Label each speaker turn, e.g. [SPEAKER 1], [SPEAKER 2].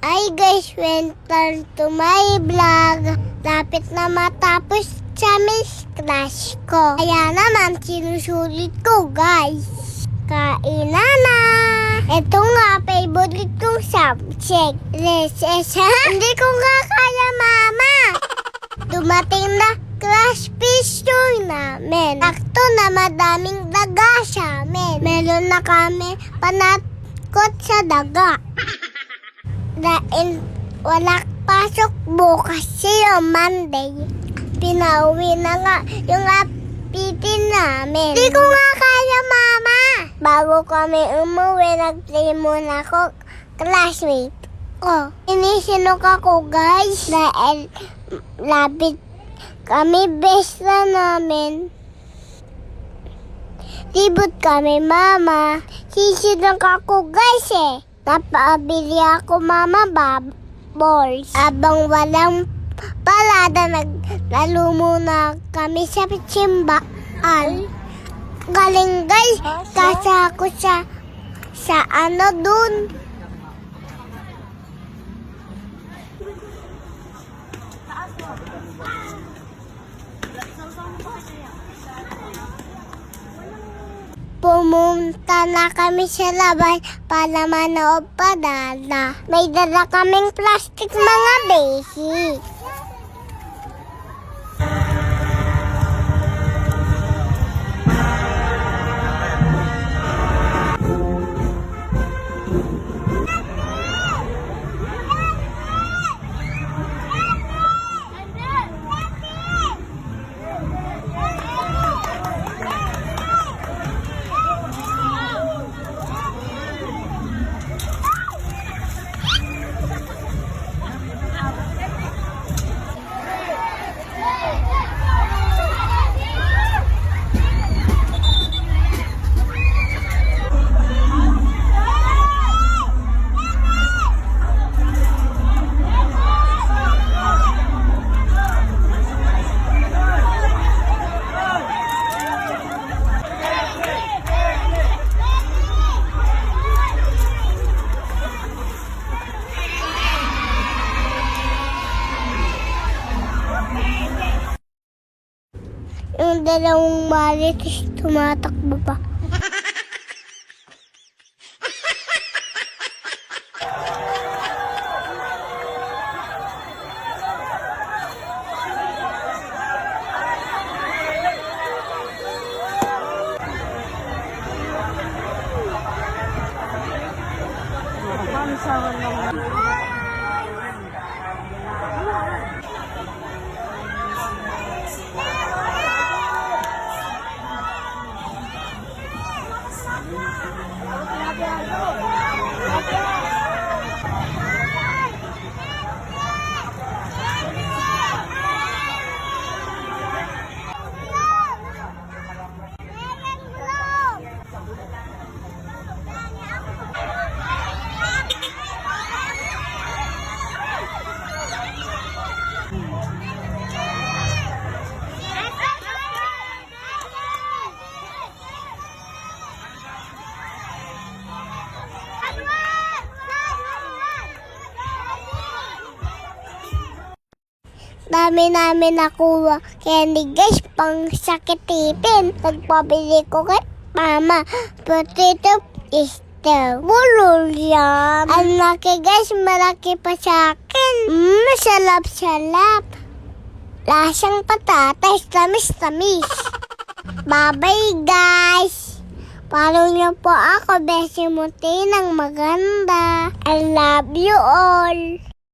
[SPEAKER 1] Hi guys, welcome to my vlog. Lapit na matapos sa Miss Class ko. Kaya naman sinusulit ko guys. Kainan na. Ito nga favorite kong subject. Hindi ko nga kaya mama. Dumating na class picture namin. Sakto na madaming daga sa amin. Meron na kami panatkot sa daga. Dahil wala pasok bukas siya Monday. Pinauwi na nga yung apitin namin. Di ko nga kaya mama. Bago kami umuwi, nag-play muna ako classmate ko. Inisinok ako guys dahil labit kami best na namin. Libot kami mama. Sisinok ako guys eh. Napabili ako mama balls. Abang walang palada, naglalo muna kami sa simbaan. Galing guys, kasi ako sa ano dun. Pumunta na kami sa labas para manood pa dala. May dala kaming plastic mga basic. Yung dalawang marites tumatakbo pa. Dami namin nakuha candy guys, pang sakit tipin. Nagpabili ko kay mama potato Easter. Bulol yan. Ang laki guys, malaki pa sa akin. Salap-salap. Lasang patatas, tamis-tamis. Bye-bye guys. Follow niyo po ako, Bessie Muti ng maganda. I love you all.